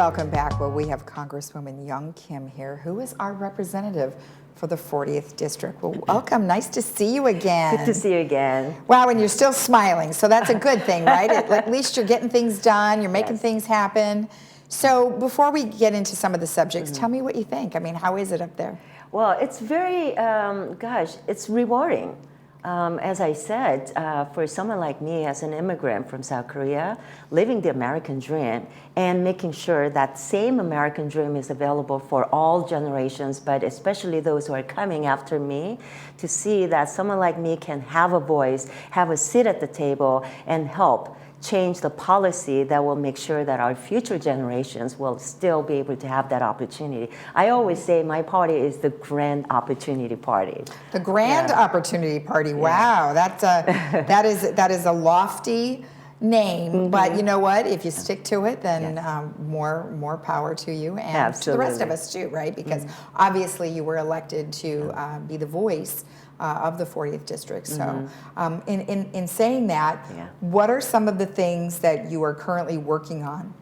welcome back. Well, we have Congresswoman Young Kim here, who is our representative for the 40th District. Well, welcome. Nice to see you again. Good to see you again. Wow, and you're still smiling, so that's a good thing, right? At least you're getting things done, you're making things happen. So before we get into some of the subjects, tell me what you think. I mean, how is it up there? Well, it's very, it's rewarding. As I said, for someone like me as an immigrant from South Korea, living the American dream and making sure that same American dream is available for all generations, but especially those who are coming after me, to see that someone like me can have a voice, have a seat at the table, and help change the policy that will make sure that our future generations will still be able to have that opportunity. I always say my party is the Grand Opportunity Party. The Grand Opportunity Party. Wow, that's that is a lofty name, but you know what? If you stick to it, then more power to you and to the rest of us too, right? Because obviously you were elected to be the voice of the 40th District. So in saying that, what are some of the things that you are currently working on?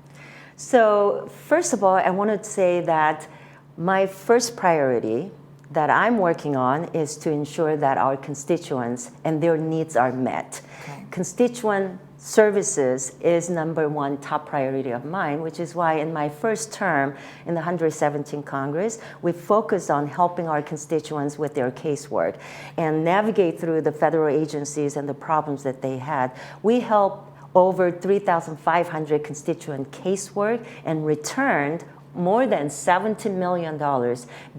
So first of all, I want to say that my first priority that I'm working on is to ensure that our constituents and their needs are met. Okay. Constituent services is #1 top priority of mine, which is why in my first term in the 117th Congress, we focused on helping our constituents with their casework and navigate through the federal agencies and the problems that they had. We helped over 3,500 constituent casework and returned more than $70 million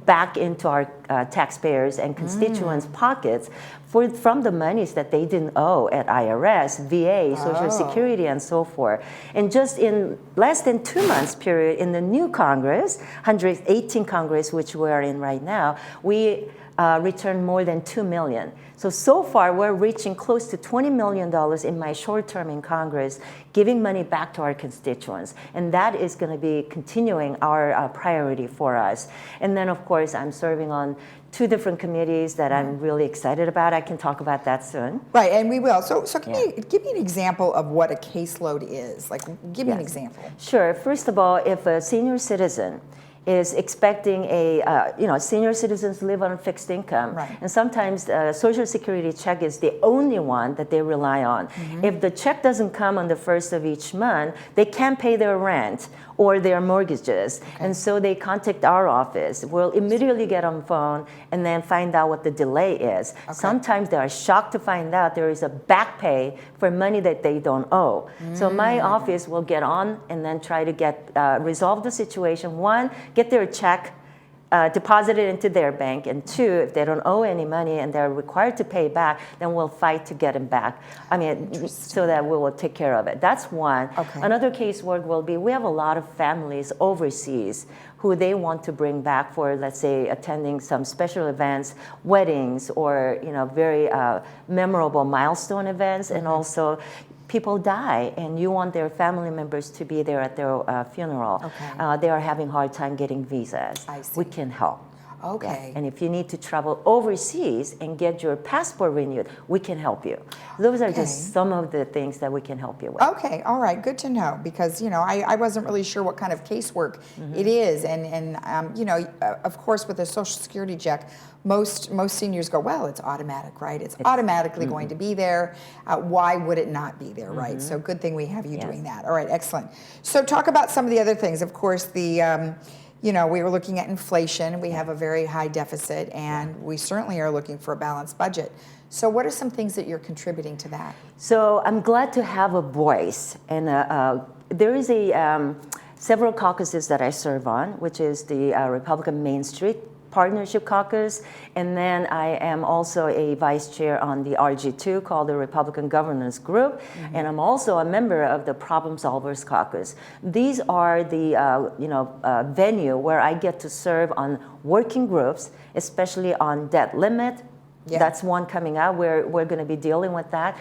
back into our taxpayers and constituents' pockets from the monies that they didn't owe at IRS, VA, Social Security, and so forth. And just in less than 2 months period in the new Congress, 118th Congress, which we're in right now, we returned more than $2 million. So far, we're reaching close to $20 million in my short term in Congress, giving money back to our constituents. And that is going to be continuing our priority for us. And then, of course, I'm serving on 2 different committees that I'm really excited about. I can talk about that soon. Right, and we will. So give me an example of what a caseload is. Like, give me an example. Sure. First of all, if a senior citizen is expecting senior citizens live on fixed income. Right. And sometimes Social Security check is the only one that they rely on. If the check doesn't come on the first of each month, they can't pay their rent or their mortgages. And so they contact our office. We'll immediately get on the phone and then find out what the delay is. Sometimes they are shocked to find out there is a back pay for money that they don't owe. So my office will get on and then try to get resolve the situation. 1, get their check deposited into their bank, and 2, if they don't owe any money and they're required to pay back, then we'll fight to get them back. I mean, so that we will take care of it. That's one. Another casework will be, we have a lot of families overseas who they want to bring back for, let's say, attending some special events, weddings, or very memorable milestone events, and also people die and you want their family members to be there at their funeral. They are having a hard time getting visas. We can help. And if you need to travel overseas and get your passport renewed, we can help you. Those are just some of the things that we can help you with. Okay, all right, good to know, because I wasn't really sure what kind of casework it is, and of course with a Social Security check, most seniors go, well, it's automatic, right? It's automatically going to be there. Why would it not be there, right? So good thing we have you doing that. All right, excellent. So talk about some of the other things. Of course, the we were looking at inflation. We have a very high deficit, and we certainly are looking for a balanced budget. So what are some things that you're contributing to that? So I'm glad to have a voice, and there is several caucuses that I serve on, which is the Republican Main Street Partnership Caucus, and then I am also a vice chair on the RG2 called the Republican Governance Group, and I'm also a member of the Problem Solvers Caucus. These are the venue where I get to serve on working groups, especially on debt limit. That's one coming out. We're going to be dealing with that.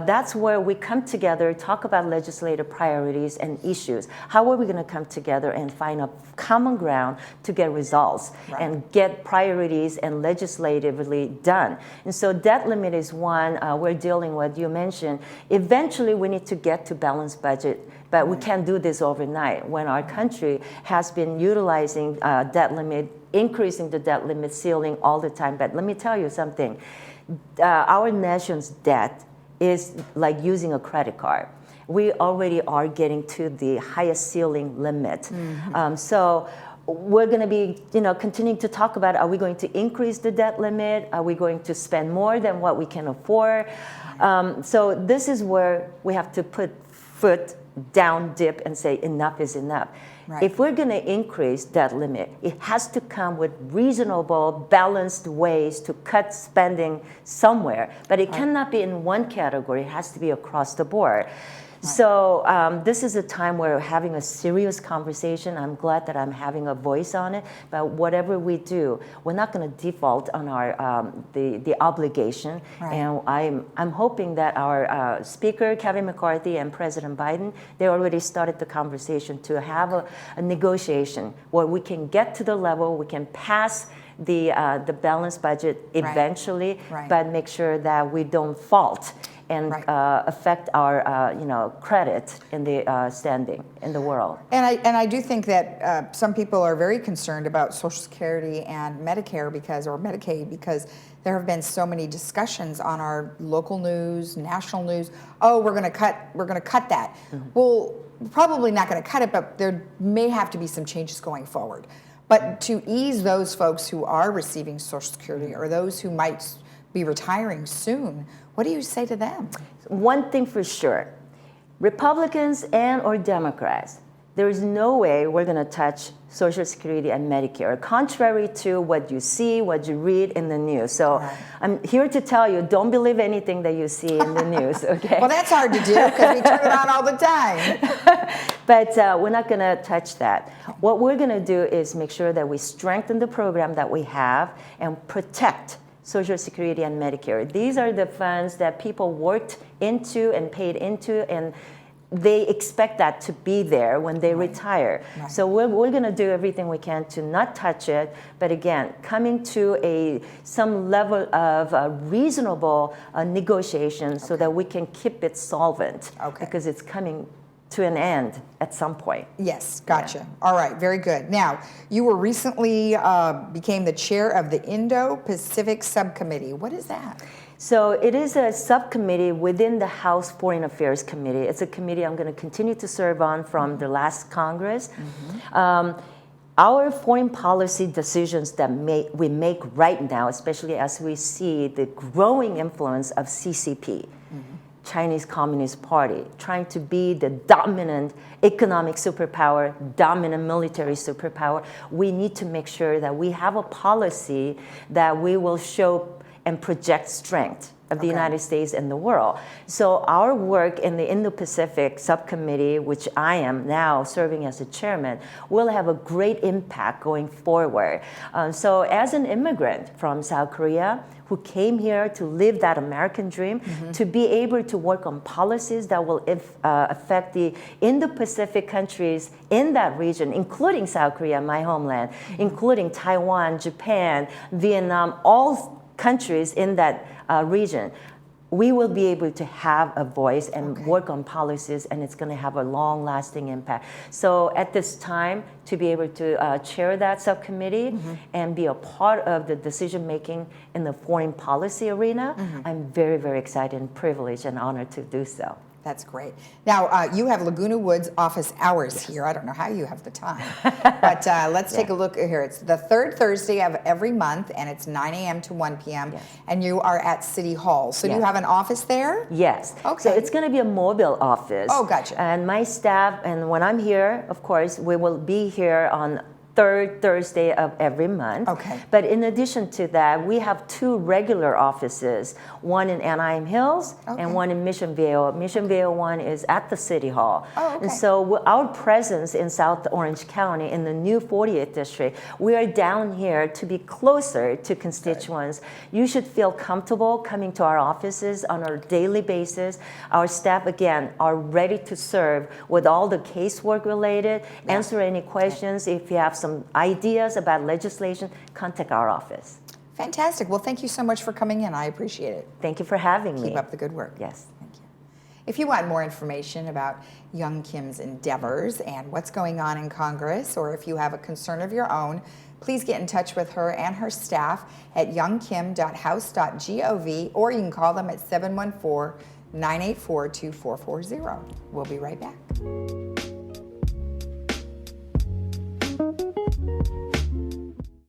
That's where we come together, talk about legislative priorities and issues. How are we going to come together and find a common ground to get results and get priorities and legislatively done? And so debt limit is one we're dealing with. You mentioned eventually we need to get to balanced budget But we can't do this overnight when our country has been utilizing debt limit, increasing the debt limit ceiling all the time. But let me tell you something. Our nation's debt is like using a credit card. We already are getting to the highest ceiling limit. So we're going to be, continuing to talk about, are we going to increase the debt limit? Are we going to spend more than what we can afford? So this is where we have to put foot down, dip, and say enough is enough. Right. If we're going to increase that limit, it has to come with reasonable, balanced ways to cut spending somewhere. But it cannot be in one category. It has to be across the board. So this is a time where we're having a serious conversation. I'm glad that I'm having a voice on it. But whatever we do, we're not going to default on our the obligation. Right. And I'm hoping that our Speaker Kevin McCarthy and President Biden, they already started the conversation to have a negotiation where we can get to the level we can pass the balanced budget eventually, but make sure that we don't fault and affect our credit in the standing in the world. And I do think that some people are very concerned about Social Security and Medicare or Medicaid because there have been so many discussions on our local news, national news. Oh, we're going to cut that. Well, we're probably not going to cut it, but there may have to be some changes going forward. But to ease those folks who are receiving Social Security or those who might be retiring soon, what do you say to them? One thing for sure, Republicans and or Democrats, there is no way we're going to touch Social Security and Medicare, contrary to what you see, what you read in the news. So I'm here to tell you, don't believe anything that you see in the news, okay? Well, that's hard to do because we turn it on all the time. But we're not going to touch that. What we're going to do is make sure that we strengthen the program that we have and protect Social Security and Medicare. These are the funds that people worked into and paid into, and they expect that to be there when they retire. So we're going to do everything we can to not touch it, but again, coming to some level of reasonable negotiation so that we can keep it solvent, because it's coming to an end at some point. Yes, gotcha. All right, very good. Now, you were recently became the chair of the Indo-Pacific subcommittee. What is that? So it is a subcommittee within the House Foreign Affairs Committee. It's a committee I'm going to continue to serve on from the last Congress. Our foreign policy decisions that we make right now, especially as we see the growing influence of CCP, Chinese Communist Party, trying to be the dominant economic superpower, dominant military superpower, we need to make sure that we have a policy that we will show and project strength of the United States and the world. So our work in the Indo-Pacific subcommittee, which I am now serving as the chairman, will have a great impact going forward. So as an immigrant from South Korea, who came here to live that American dream, to be able to work on policies that will affect the Indo-Pacific countries in that region, including South Korea, my homeland, including Taiwan, Japan, Vietnam, all countries in that region, we will be able to have a voice and work on policies, and it's going to have a long-lasting impact. So at this time, to be able to chair that subcommittee and be a part of the decision-making in the foreign policy arena, I'm very, very excited and privileged and honored to do so. That's great. Now, you have Laguna Woods office hours here. I don't know how you have the time. But let's take a look here. It's the third Thursday of every month, and it's 9 a.m. to 1 p.m., and you are at City Hall. So do you have an office there? Yes. Okay. So it's going to be a mobile office. Oh, gotcha. And my staff, and when I'm here, of course, we will be here on third Thursday of every month. Okay. But in addition to that, we have two regular offices, one in Anaheim Hills and one in Mission Viejo. Mission Viejo one is at the City Hall. Oh, okay. And so our presence in South Orange County in the new 40th district, we are down here to be closer to constituents. You should feel comfortable coming to our offices on a daily basis. Our staff, again, are ready to serve with all the casework related, answer any questions. If you have some ideas about legislation, contact our office. Fantastic. Well, thank you so much for coming in. I appreciate it. Thank you for having me. Keep up the good work. Yes. Thank you. If you want more information about Young Kim's endeavors and what's going on in Congress, or if you have a concern of your own, please get in touch with her and her staff at youngkim.house.gov, or you can call them at 714-984-2440. We'll be right back.